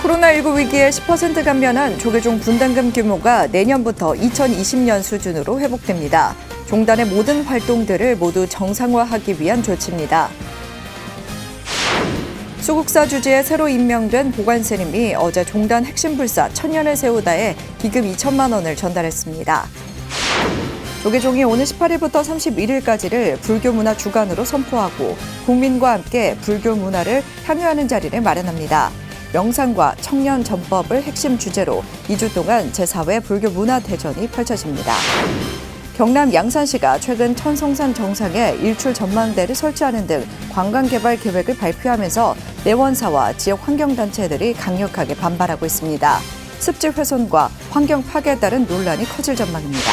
코로나19 위기에 10% 감면한 조계종 분담금 규모가 내년부터 2020년 수준으로 회복됩니다. 종단의 모든 활동들을 모두 정상화하기 위한 조치입니다. 수국사 주지에 새로 임명된 보관스님이 어제 종단 핵심 불사 천년을 세우다에 기금 2천만 원을 전달했습니다. 조계종이 오는 18일부터 31일까지를 불교 문화 주간으로 선포하고 국민과 함께 불교 문화를 향유하는 자리를 마련합니다. 명상과 청년 전법을 핵심 주제로 2주 동안 제4회 불교 문화 대전이 펼쳐집니다. 경남 양산시가 최근 천성산 정상에 일출 전망대를 설치하는 등 관광개발 계획을 발표하면서 내원사와 지역 환경단체들이 강력하게 반발하고 있습니다. 습지 훼손과 환경 파괴에 따른 논란이 커질 전망입니다.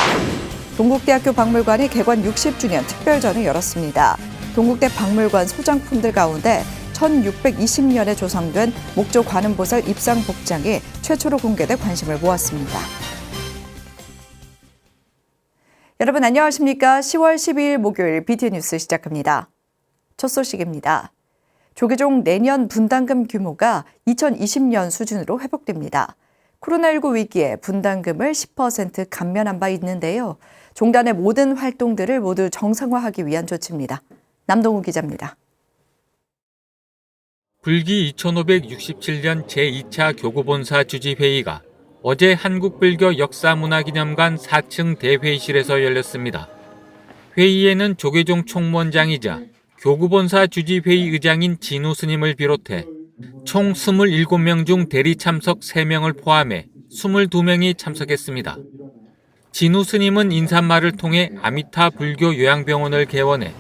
동국대학교 박물관이 개관 60주년 특별전을 열었습니다. 동국대 박물관 소장품들 가운데 1620년에 조성된 목조 관음보살 입상 복장이 최초로 공개돼 관심을 모았습니다. 여러분 안녕하십니까? 10월 12일 목요일 BTN 뉴스 시작합니다. 첫 소식입니다. 조계종 내년 분담금 규모가 2020년 수준으로 회복됩니다. 코로나19 위기에 분담금을 10% 감면한 바 있는데요. 종단의 모든 활동들을 모두 정상화하기 위한 조치입니다. 남동우 기자입니다. 불기 2567년 제2차 교구본사 주지회의가 어제 한국불교 역사문화기념관 4층 대회의실에서 열렸습니다. 회의에는 조계종 총무원장이자 교구본사 주지회의 의장인 진우 스님을 비롯해 총 27명 중 대리 참석 3명을 포함해 22명이 참석했습니다. 진우 스님은 인사말을 통해 아미타 불교 요양병원을 개원해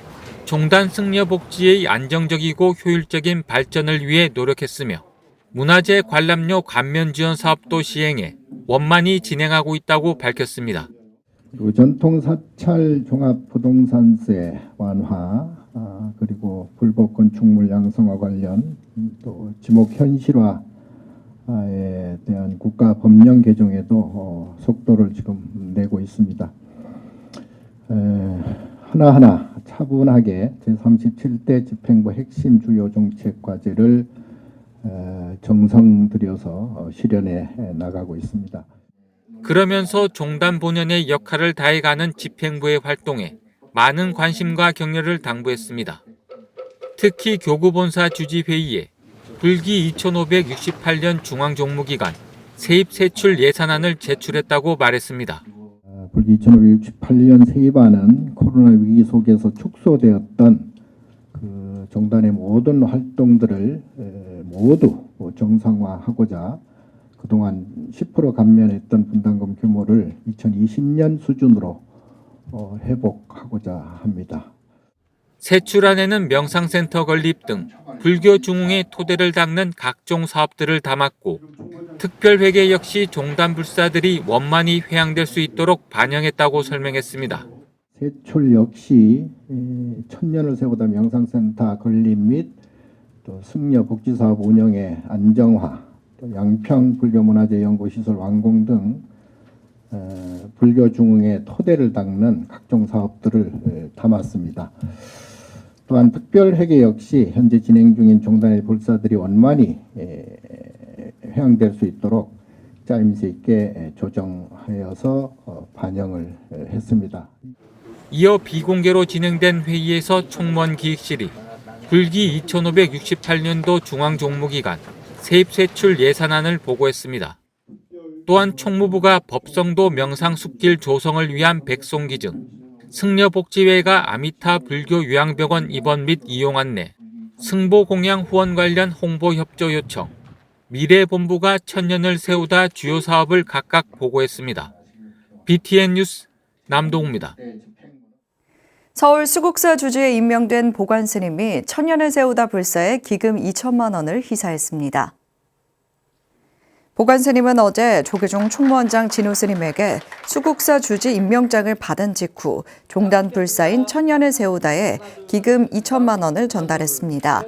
종단 승려복지의 안정적이고 효율적인 발전을 위해 노력했으며 문화재 관람료 감면 지원 사업도 시행해 원만히 진행하고 있다고 밝혔습니다. 그리고 전통 사찰 종합부동산세 완화, 그리고 불법 건축물 양성화 관련 또 지목 현실화에 대한 국가 법령 개정에도 속도를 지금 내고 있습니다. 하나하나 차분하게 제37대 집행부 핵심 주요 정책 과제를 정성 들여서 실현해 나가고 있습니다. 그러면서 종단 본연의 역할을 다해가는 집행부의 활동에 많은 관심과 격려를 당부했습니다. 특히 교구본사 주지회의에 불기 2568년 중앙종무기간 세입세출 예산안을 제출했다고 말했습니다. 불기 2568년 세입안은 코로나 위기 속에서 축소되었던 그 종단의 모든 활동들을 모두 정상화하고자 그동안 10% 감면했던 분담금 규모를 2020년 수준으로 회복하고자 합니다. 세출안에는 명상센터 건립 등 불교 중흥의 토대를 닦는 각종 사업들을 담았고 특별회계 역시 종단 불사들이 원만히 회항될 수 있도록 반영했다고 설명했습니다. 세출 역시 천년을 세우다 명상센터 건립 및 또 승려 복지사업 운영의 안정화, 또 양평 불교문화재 연구시설 완공 등 불교 중흥의 토대를 닦는 각종 사업들을 담았습니다. 또한 특별회계 역시 현재 진행 중인 종단의 불사들이 원만히 회항될 수 있도록 짜임새 있게 조정하여서 반영을 했습니다. 이어 비공개로 진행된 회의에서 총무원 기획실이 불기 2568년도 중앙종무기간 세입세출 예산안을 보고했습니다. 또한 총무부가 법성도 명상숲길 조성을 위한 백송기증, 승려복지회가 아미타 불교 요양병원 입원 및 이용 안내, 승보공양 후원 관련 홍보협조 요청, 미래본부가 천년을 세우다 주요 사업을 각각 보고했습니다. BTN 뉴스 남동우입니다. 서울 수국사 주지에 임명된 보관스님이 천년을 세우다 불사에 기금 2천만 원을 희사했습니다. 보관스님은 어제 조계종 총무원장 진우 스님에게 수국사 주지 임명장을 받은 직후 종단 불사인 천년을 세우다에 기금 2천만 원을 전달했습니다.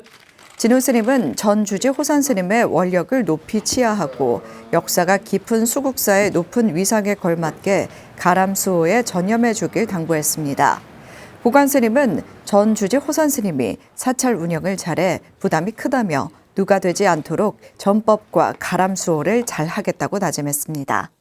진우 스님은 전 주지 호산 스님의 원력을 높이 치하하고 역사가 깊은 수국사의 높은 위상에 걸맞게 가람수호에 전념해 주길 당부했습니다. 보관 스님은 전 주지 호산 스님이 사찰 운영을 잘해 부담이 크다며 누가 되지 않도록 전법과 가람수호를 잘 하겠다고 다짐했습니다.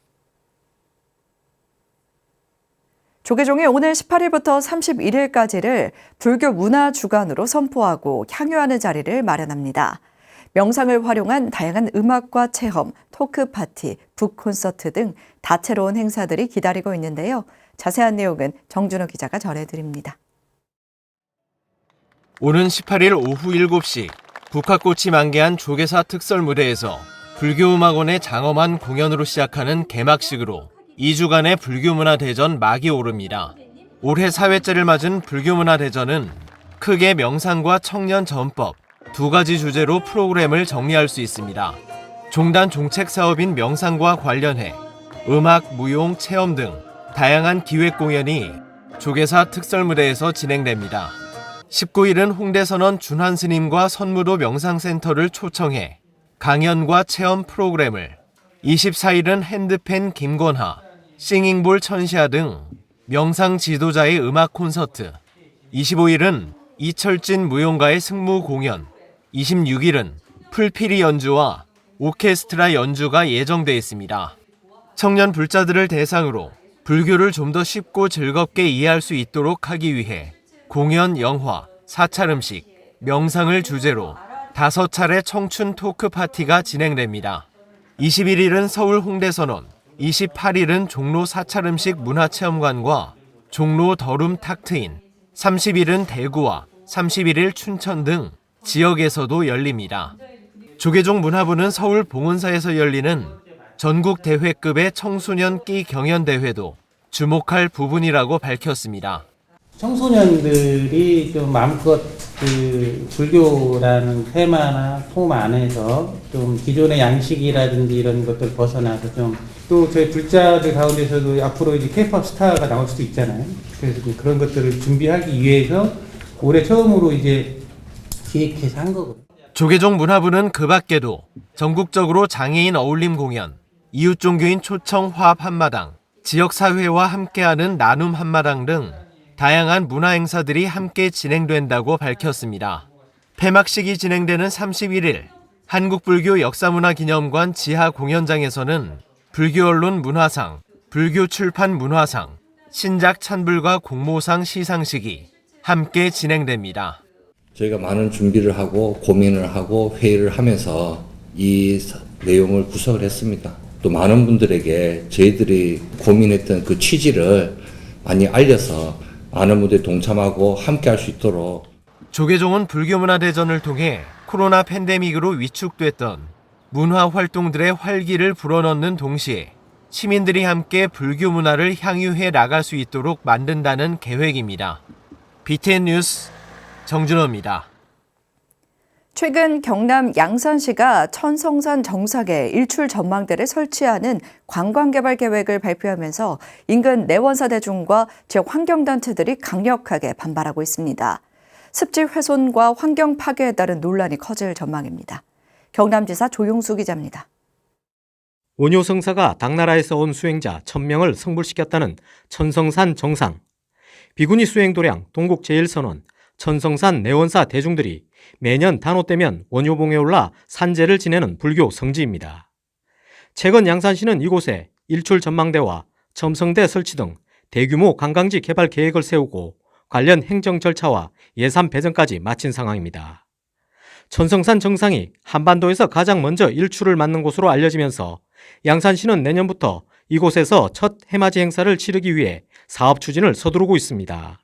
조계종이 오늘 18일부터 31일까지를 불교 문화 주간으로 선포하고 향유하는 자리를 마련합니다. 명상을 활용한 다양한 음악과 체험, 토크 파티, 북 콘서트 등 다채로운 행사들이 기다리고 있는데요. 자세한 내용은 정준호 기자가 전해드립니다. 오는 18일 오후 7시 국화꽃이 만개한 조계사 특설 무대에서 불교음악원의 장엄한 공연으로 시작하는 개막식으로 2주간의 불교문화대전 막이 오릅니다. 올해 4회째를 맞은 불교문화대전은 크게 명상과 청년 전법 두 가지 주제로 프로그램을 정리할 수 있습니다. 종단 종책 사업인 명상과 관련해 음악, 무용, 체험 등 다양한 기획 공연이 조계사 특설 무대에서 진행됩니다. 19일은 홍대선원 준환 스님과 선무도 명상센터를 초청해 강연과 체험 프로그램을, 24일은 핸드펜 김건하, 싱잉볼 천시아 등 명상 지도자의 음악 콘서트, 25일은 이철진 무용가의 승무 공연, 26일은 풀피리 연주와 오케스트라 연주가 예정돼 있습니다. 청년 불자들을 대상으로 불교를 좀 더 쉽고 즐겁게 이해할 수 있도록 하기 위해 공연, 영화, 사찰 음식, 명상을 주제로 5차례 청춘 토크 파티가 진행됩니다. 21일은 서울 홍대선원, 28일은 종로 사찰 음식 문화체험관과 종로 더룸 탁트인, 30일은 대구와 31일 춘천 등 지역에서도 열립니다. 조계종 문화부는 서울 봉은사에서 열리는 전국 대회급의 청소년 끼 경연대회도 주목할 부분이라고 밝혔습니다. 청소년들이 좀 마음껏 그 불교라는 테마나 폼 안에서 좀 기존의 양식이라든지 이런 것들 벗어나서 좀 또 저희 불자들 가운데서도 앞으로 이제 K-pop 스타가 나올 수도 있잖아요. 그래서 그런 것들을 준비하기 위해서 올해 처음으로 이제 기획해서 한 거거든요. 조계종 문화부는 그 밖에도 전국적으로 장애인 어울림 공연, 이웃종교인 초청 화합 한마당, 지역사회와 함께하는 나눔 한마당 등 다양한 문화 행사들이 함께 진행된다고 밝혔습니다. 폐막식이 진행되는 31일 한국불교 역사문화기념관 지하 공연장에서는 불교언론 문화상, 불교출판 문화상, 신작 찬불과 공모상 시상식이 함께 진행됩니다. 저희가 많은 준비를 하고 고민을 하고 회의를 하면서 이 내용을 구성을 했습니다. 또 많은 분들에게 저희들이 고민했던 그 취지를 많이 알려서 많은 분들이 동참하고 함께 할 수 있도록. 조계종은 불교문화대전을 통해 코로나 팬데믹으로 위축됐던 문화 활동들의 활기를 불어넣는 동시에 시민들이 함께 불교 문화를 향유해 나갈 수 있도록 만든다는 계획입니다. BTN 뉴스 정준호입니다. 최근 경남 양산시가 천성산 정상에 일출 전망대를 설치하는 관광개발 계획을 발표하면서 인근 내원사 대중과 지역 환경단체들이 강력하게 반발하고 있습니다. 습지 훼손과 환경 파괴에 따른 논란이 커질 전망입니다. 경남지사 조용수 기자입니다. 원효 성사가 당나라에서 온 수행자 1000명을 성불시켰다는 천성산 정상. 비구니 수행도량 동국 제1선원, 천성산 내원사 대중들이 매년 단오 때면 원효봉에 올라 산제를 지내는 불교 성지입니다. 최근 양산시는 이곳에 일출 전망대와 첨성대 설치 등 대규모 관광지 개발 계획을 세우고 관련 행정 절차와 예산 배정까지 마친 상황입니다. 천성산 정상이 한반도에서 가장 먼저 일출을 맞는 곳으로 알려지면서 양산시는 내년부터 이곳에서 첫 해맞이 행사를 치르기 위해 사업 추진을 서두르고 있습니다.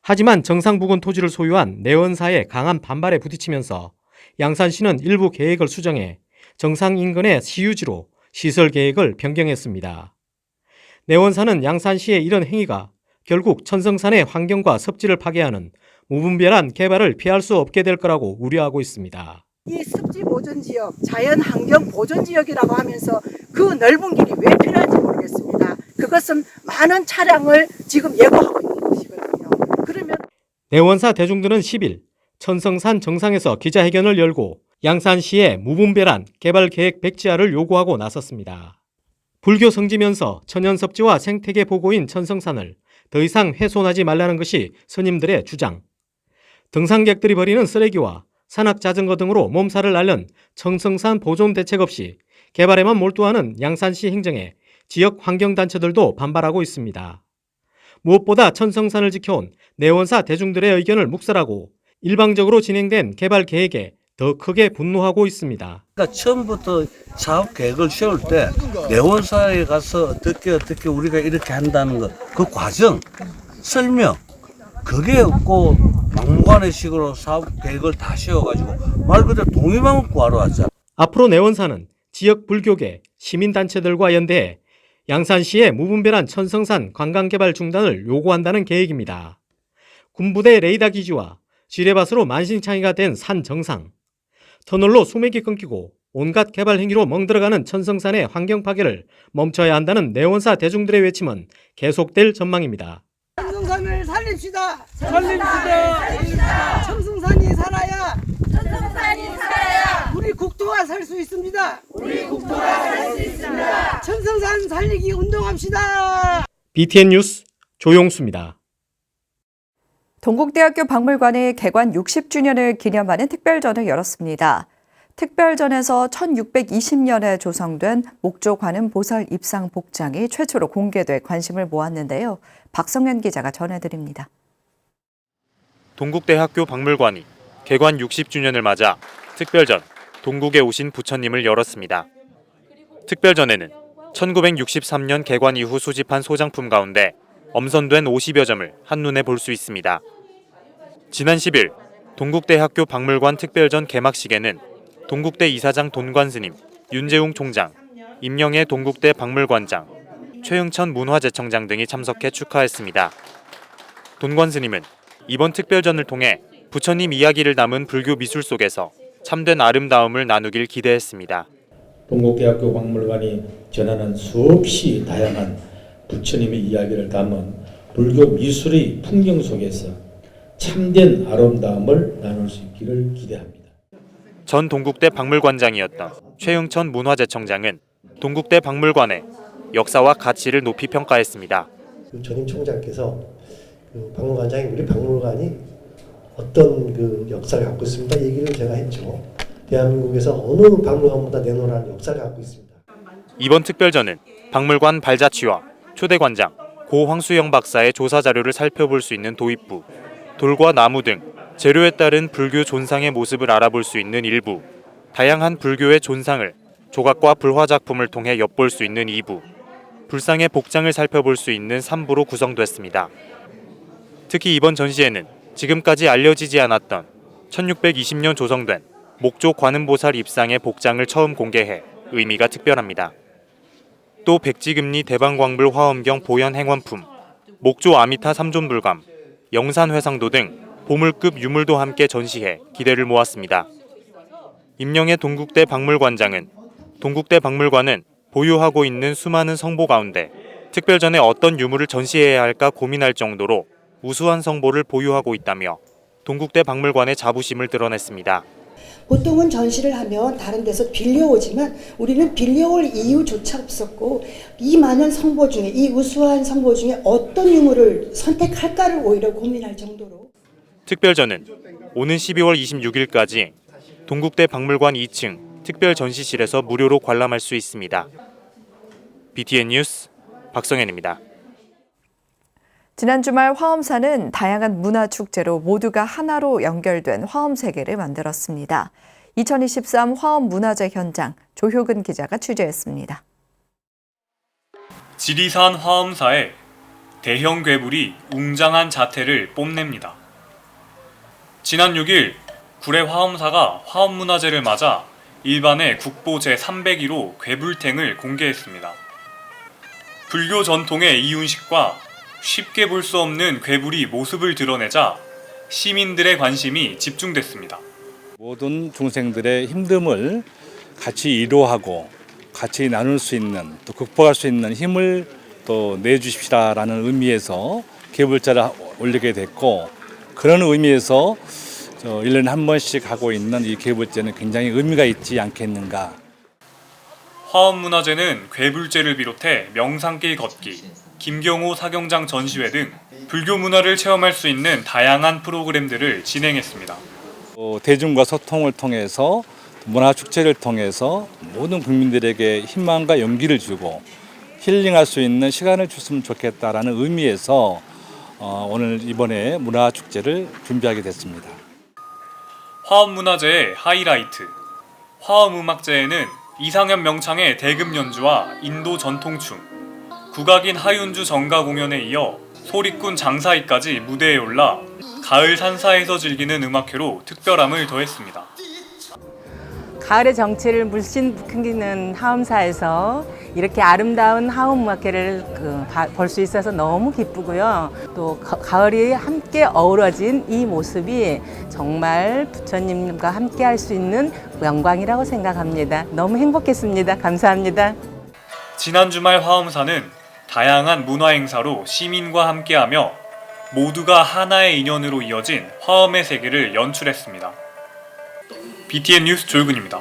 하지만 정상 부근 토지를 소유한 내원사의 강한 반발에 부딪히면서 양산시는 일부 계획을 수정해 정상 인근의 시유지로 시설 계획을 변경했습니다. 내원사는 양산시의 이런 행위가 결국 천성산의 환경과 섭지를 파괴하는 무분별한 개발을 피할 수 없게 될 거라고 우려하고 있습니다. 이 습지 보존지역, 자연환경 보존지역이라고 하면서 그 넓은 길이 왜 필요한지 모르겠습니다. 그것은 많은 차량을 지금 예고하고 있는 것이거든요. 그러면 내원사 대중들은 10일 천성산 정상에서 기자회견을 열고 양산시의 무분별한 개발 계획 백지화를 요구하고 나섰습니다. 불교 성지면서 천연섭지와 생태계 보고인 천성산을 더 이상 훼손하지 말라는 것이 스님들의 주장. 등산객들이 버리는 쓰레기와 산악자전거 등으로 몸살을 앓는 천성산 보존 대책 없이 개발에만 몰두하는 양산시 행정에 지역 환경단체들도 반발하고 있습니다. 무엇보다 천성산을 지켜온 내원사 대중들의 의견을 묵살하고 일방적으로 진행된 개발 계획에 더 크게 분노하고 있습니다. 그러니까 처음부터 사업 계획을 세울 때 내원사에 가서 어떻게 우리가 이렇게 한다는 것, 그 과정, 설명, 그게 없고 막무가내 식으로 사업 계획을 다 세워가지고 말 그대로 동의만 구하러 왔잖아. 앞으로 내원사는 지역 불교계, 시민단체들과 연대해 양산시의 무분별한 천성산 관광개발 중단을 요구한다는 계획입니다. 군부대 레이더 기지와 지뢰밭으로 만신창이가 된 산 정상, 터널로 수맥이 끊기고 온갖 개발 행위로 멍들어가는 천성산의 환경 파괴를 멈춰야 한다는 내원사 대중들의 외침은 계속될 전망입니다. 천성산을 살립시다. 살립시다. 천성산이 살아야. 우리 국토가 살 수 있습니다. 천성산 살리기 운동합시다. BTN 뉴스 조용수입니다. 동국대학교 박물관이 개관 60주년을 기념하는 특별전을 열었습니다. 특별전에서 1620년에 조성된 목조 관음 보살 입상 복장이 최초로 공개돼 관심을 모았는데요. 박성현 기자가 전해드립니다. 동국대학교 박물관이 개관 60주년을 맞아 특별전 동국에 오신 부처님을 열었습니다. 특별전에는 1963년 개관 이후 수집한 소장품 가운데 엄선된 50여 점을 한눈에 볼 수 있습니다. 지난 10일 동국대학교 박물관 특별전 개막식에는 동국대 이사장 돈관스님, 윤재웅 총장, 임영애 동국대 박물관장, 최흥천 문화재청장 등이 참석해 축하했습니다. 돈관스님은 이번 특별전을 통해 부처님 이야기를 담은 불교 미술 속에서 참된 아름다움을 나누길 기대했습니다. 동국대학교 박물관이 전하는 수없이 다양한 부처님의 이야기를 담은 불교 미술의 풍경 속에서 참된 아름다움을 나눌 수 있기를 기대합니다. 전 동국대 박물관장이었던 최흥천 문화재청장은 동국대 박물관의 역사와 가치를 높이 평가했습니다. 전임 총장께서 박물관장이 우리 박물관이 어떤 역사를 갖고 있습니다. 얘기를 제가 했죠. 대한민국에서 어느 박물관보다 내놓으라는 역사를 갖고 있습니다. 이번 특별전은 박물관 발자취와 초대관장 고 황수영 박사의 조사 자료를 살펴볼 수 있는 도입부, 돌과 나무 등 재료에 따른 불교 존상의 모습을 알아볼 수 있는 일부, 다양한 불교의 존상을 조각과 불화 작품을 통해 엿볼 수 있는 2부, 불상의 복장을 살펴볼 수 있는 3부로 구성됐습니다. 특히 이번 전시회는 지금까지 알려지지 않았던 1620년 조성된 목조 관음보살 입상의 복장을 처음 공개해 의미가 특별합니다. 또 백지금리 대방광불 화엄경 보현 행원품, 목조 아미타 3존불감, 영산회상도 등 보물급 유물도 함께 전시해 기대를 모았습니다. 임영애 동국대 박물관장은 동국대 박물관은 보유하고 있는 수많은 성보 가운데 특별전에 어떤 유물을 전시해야 할까 고민할 정도로 우수한 성보를 보유하고 있다며 동국대 박물관의 자부심을 드러냈습니다. 보통은 전시를 하면 다른 데서 빌려오지만 우리는 빌려올 이유조차 없었고 이 많은 성보 중에 이 우수한 성보 중에 어떤 유물을 선택할까를 오히려 고민할 정도로 특별전은 오는 12월 26일까지 동국대 박물관 2층 특별 전시실에서 무료로 관람할 수 있습니다. BTN 뉴스 박성현입니다. 지난 주말 화엄사는 다양한 문화축제로 모두가 하나로 연결된 화엄 세계를 만들었습니다. 2023 화엄 문화제 현장 조효근 기자가 취재했습니다. 지리산 화엄사에 대형 괴물이 웅장한 자태를 뽐냅니다. 지난 6일 구례 화엄사가 화엄 문화제를 맞아 일반의 국보 제301호 괴불탱을 공개했습니다. 불교 전통의 이윤식과 쉽게 볼 수 없는 괴물이 모습을 드러내자 시민들의 관심이 집중됐습니다. 모든 중생들의 힘듦을 같이 위로하고 같이 나눌 수 있는 또 극복할 수 있는 힘을 또 내주십시다라는 의미에서 괴불자를 올리게 됐고 그런 의미에서 1년에 한 번씩 하고 있는 이 괴불제는 굉장히 의미가 있지 않겠는가. 화엄문화제는 괴불제를 비롯해 명상길 걷기, 김경호 사경장 전시회 등 불교 문화를 체험할 수 있는 다양한 프로그램들을 진행했습니다. 대중과 소통을 통해서 문화축제를 통해서 모든 국민들에게 희망과 용기를 주고 힐링할 수 있는 시간을 줬으면 좋겠다라는 의미에서 오늘 이번에 문화축제를 준비하게 됐습니다. 화엄문화제의 하이라이트, 화엄음악제에는 이상현 명창의 대금 연주와 인도 전통춤, 국악인 하윤주 정가 공연에 이어 소리꾼 장사이까지 무대에 올라 가을 산사에서 즐기는 음악회로 특별함을 더했습니다. 가을의 정취를 물씬 풍기는 하엄사에서 이렇게 아름다운 하엄음악회를 볼 수 있어서 너무 기쁘고요. 또 가을이 함께 어우러진 이 모습이 정말 부처님과 함께 할 수 있는 영광이라고 생각합니다. 너무 행복했습니다. 감사합니다. 지난 주말 화엄사는 다양한 문화행사로 시민과 함께하며 모두가 하나의 인연으로 이어진 화엄의 세계를 연출했습니다. BTN 뉴스 조유근입니다.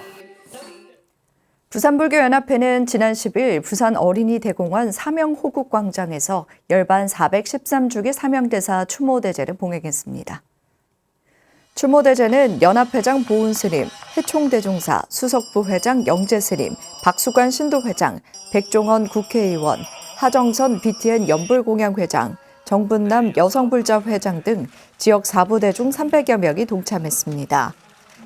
부산불교연합회는 지난 10일 부산 어린이대공원 사명호국광장에서 열반 413주기 사명대사 추모대제를 봉행했습니다. 추모대제는 연합회장 보은스님, 해총대종사, 수석부회장 영재스님, 박수관 신도회장, 백종원 국회의원, 하정선 BTN 연불공양회장, 정분남 여성불자회장 등 지역 4부대 중 300여 명이 동참했습니다.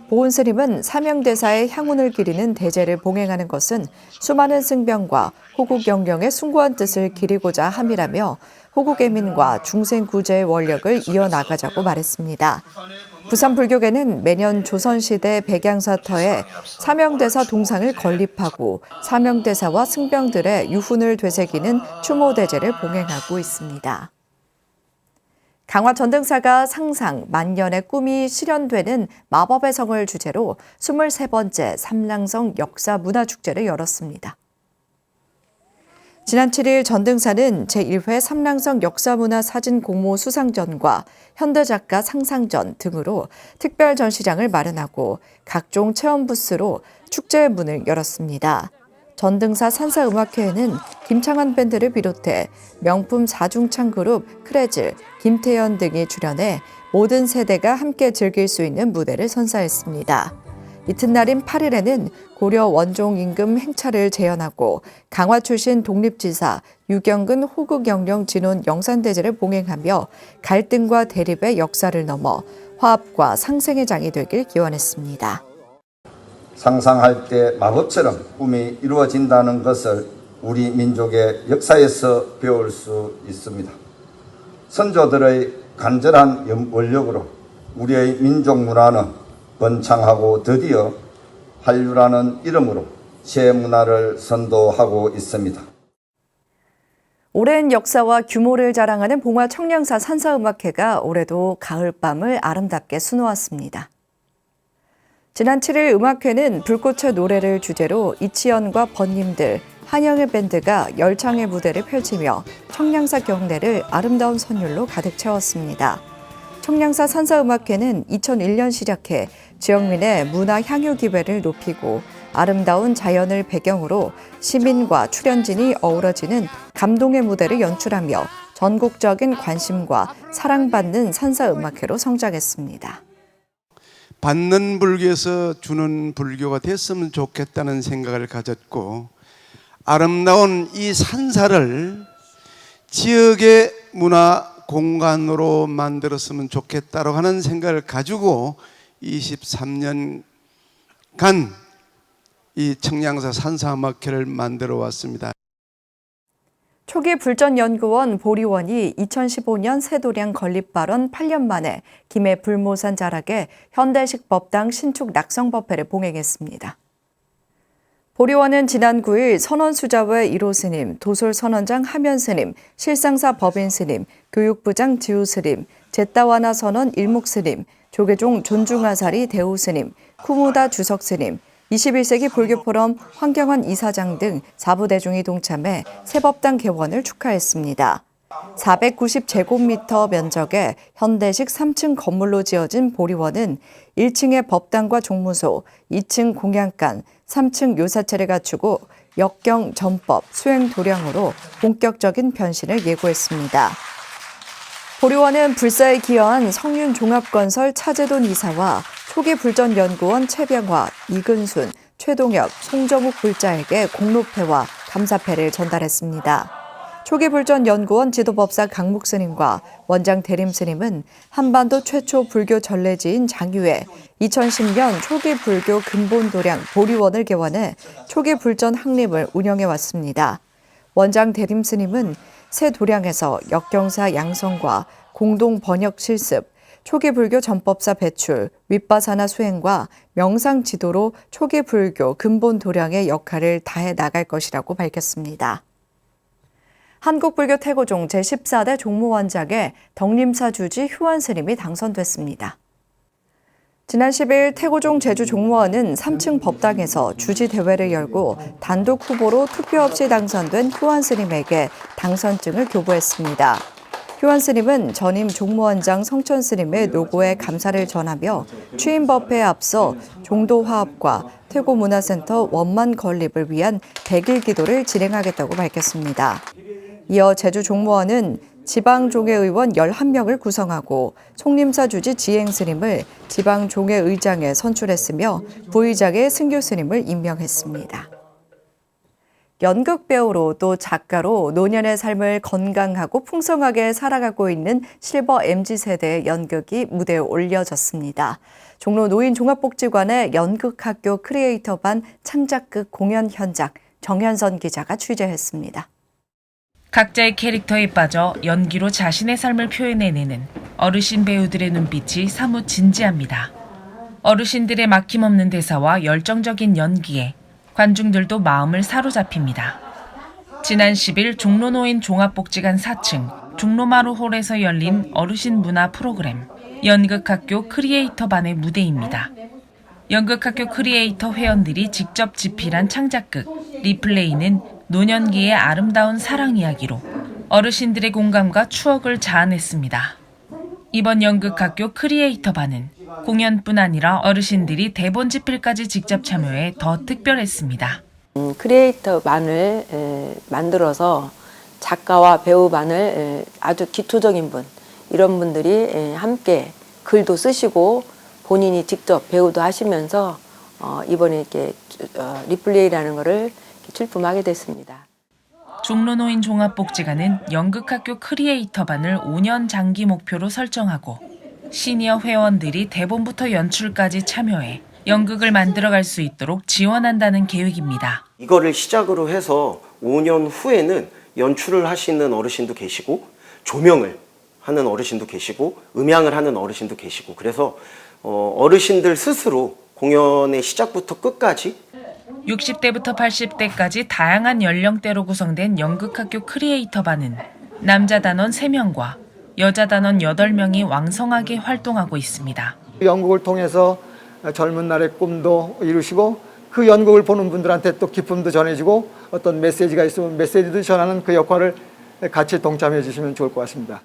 보은스님은 사명대사의 향운을 기리는 대제를 봉행하는 것은 수많은 승병과 호국 영령의 숭고한 뜻을 기리고자 함이라며 호국애민과 중생구제의 원력을 이어나가자고 말했습니다. 부산불교계는 매년 조선시대 백양사터에 사명대사 동상을 건립하고 사명대사와 승병들의 유훈을 되새기는 추모대제를 봉행하고 있습니다. 강화 전등사가 상상, 만년의 꿈이 실현되는 마법의 성을 주제로 23번째 삼랑성 역사문화축제를 열었습니다. 지난 7일 전등사는 제1회 삼랑성 역사문화사진 공모 수상전과 현대작가 상상전 등으로 특별 전시장을 마련하고 각종 체험 부스로 축제의 문을 열었습니다. 전등사 산사음악회에는 김창완 밴드를 비롯해 명품 사중창 그룹 크레즐, 김태현 등이 출연해 모든 세대가 함께 즐길 수 있는 무대를 선사했습니다. 이튿날인 8일에는 고려 원종 임금 행차를 재현하고 강화 출신 독립지사 유경근 호국영령 진원 영산대제를 봉행하며 갈등과 대립의 역사를 넘어 화합과 상생의 장이 되길 기원했습니다. 상상할 때 마법처럼 꿈이 이루어진다는 것을 우리 민족의 역사에서 배울 수 있습니다. 선조들의 간절한 원력으로 우리의 민족 문화는 번창하고 드디어 한류라는 이름으로 새 문화를 선도하고 있습니다. 오랜 역사와 규모를 자랑하는 봉화 청량사 산사음악회가 올해도 가을밤을 아름답게 수놓았습니다. 지난 7일 음악회는 불꽃의 노래를 주제로 이치현과 번님들, 한영의 밴드가 열창의 무대를 펼치며 청량사 경내를 아름다운 선율로 가득 채웠습니다. 청량사 산사음악회는 2001년 시작해 지역민의 문화 향유 기회를 높이고 아름다운 자연을 배경으로 시민과 출연진이 어우러지는 감동의 무대를 연출하며 전국적인 관심과 사랑받는 산사음악회로 성장했습니다. 받는 불교에서 주는 불교가 됐으면 좋겠다는 생각을 가졌고 아름다운 이 산사를 지역의 문화 공간으로 만들었으면 좋겠다고 하는 생각을 가지고 23년간 이 청량사 산사음악회를 만들어 왔습니다. 초기 불전연구원 보리원이 2015년 세도량 건립 발언 8년 만에 김해 불모산 자락에 현대식 법당 신축 낙성법회를 봉행했습니다. 보리원은 지난 9일 선원수자회 1호 스님, 도솔선원장 하면 스님, 실상사 법인 스님, 교육부장 지우 스님, 제따와나 선원 일목 스님, 조계종 존중아사리 대우 스님, 쿠무다 주석 스님, 21세기 불교포럼 황경환 이사장 등 4부대중이 동참해 새 법당 개원을 축하했습니다. 490제곱미터 면적의 현대식 3층 건물로 지어진 보리원은 1층에 법당과 종무소, 2층 공양간, 3층 요사체를 갖추고 역경 전법, 수행 도량으로 본격적인 변신을 예고했습니다. 보리원은 불사에 기여한 성윤종합건설 차재돈 이사와 초기 불전 연구원 최병화, 이근순, 최동엽, 송정욱 불자에게 공로패와 감사패를 전달했습니다. 초기 불전 연구원 지도법사 강묵 스님과 원장 대림 스님은 한반도 최초 불교 전래지인 장유에 2010년 초기 불교 근본 도량 보리원을 개원해 초기 불전 학림을 운영해 왔습니다. 원장 대림 스님은 새 도량에서 역경사 양성과 공동 번역 실습, 초기 불교 전법사 배출, 윗바사나 수행과 명상 지도로 초기 불교 근본 도량의 역할을 다해 나갈 것이라고 밝혔습니다. 한국불교 태고종 제14대 종무원장에 덕림사 주지 휴원 스님이 당선됐습니다. 지난 10일 태고종 제주 종무원은 3층 법당에서 주지 대회를 열고 단독 후보로 투표 없이 당선된 휴원 스님에게 당선증을 교부했습니다. 휴원 스님은 전임 종무원장 성천 스님의 노고에 감사를 전하며 취임 법회에 앞서 종도 화합과 태고문화센터 원만 건립을 위한 100일 기도를 진행하겠다고 밝혔습니다. 이어 제주 종무원은 지방종회의원 11명을 구성하고 송림사 주지 지행 스님을 지방종회의장에 선출했으며 부의장에 승교 스님을 임명했습니다. 연극 배우로 또 작가로 노년의 삶을 건강하고 풍성하게 살아가고 있는 실버 MZ세대의 연극이 무대에 올려졌습니다. 종로 노인종합복지관의 연극학교 크리에이터반 창작극 공연 현장 정현선 기자가 취재했습니다. 각자의 캐릭터에 빠져 연기로 자신의 삶을 표현해내는 어르신 배우들의 눈빛이 사뭇 진지합니다. 어르신들의 막힘없는 대사와 열정적인 연기에 관중들도 마음을 사로잡힙니다. 지난 10일 종로노인 종합복지관 4층 종로마루홀에서 열린 어르신 문화 프로그램 연극학교 크리에이터반의 무대입니다. 연극학교 크리에이터 회원들이 직접 집필한 창작극 리플레이는 노년기의 아름다운 사랑 이야기로 어르신들의 공감과 추억을 자아냈습니다. 이번 연극학교 크리에이터반은 공연뿐 아니라 어르신들이 대본 집필까지 직접 참여해 더 특별했습니다. 크리에이터반을 만들어서 작가와 배우반을 아주 기초적인 분, 이런 분들이 함께 글도 쓰시고 본인이 직접 배우도 하시면서 이번에 이렇게 리플레이라는 거를 출품하게 됐습니다. 종로노인 종합복지관은 연극학교 크리에이터반을 5년 장기 목표로 설정하고 시니어 회원들이 대본부터 연출까지 참여해 연극을 만들어갈 수 있도록 지원한다는 계획입니다. 이거를 시작으로 해서 5년 후에는 연출을 하시는 어르신도 계시고 조명을 하는 어르신도 계시고 음향을 하는 어르신도 계시고 그래서 어르신들 스스로 공연의 시작부터 끝까지 60대부터 80대까지 다양한 연령대로 구성된 연극학교 크리에이터반은 남자 단원 3명과 여자 단원 8명이 왕성하게 활동하고 있습니다. 연극을 통해서 젊은 날의 꿈도 이루시고 그 연극을 보는 분들한테 또 기쁨도 전해지고 어떤 메시지가 있으면 메시지도 전하는 그 역할을 같이 동참해 주시면 좋을 것 같습니다.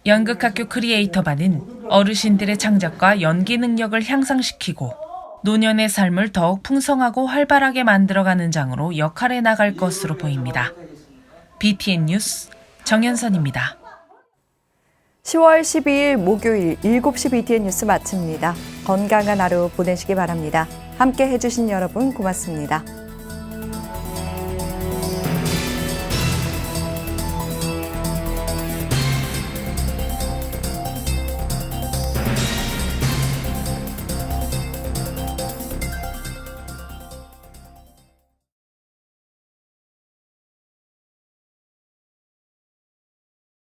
연극학교 크리에이터반은 어르신들의 창작과 연기 능력을 향상시키고 노년의 삶을 더욱 풍성하고 활발하게 만들어가는 장으로 역할해 나갈 것으로 보입니다. BTN 뉴스 정현선입니다. 10월 12일 목요일 7시 BTN 뉴스 마칩니다. 건강한 하루 보내시기 바랍니다. 함께 해주신 여러분 고맙습니다.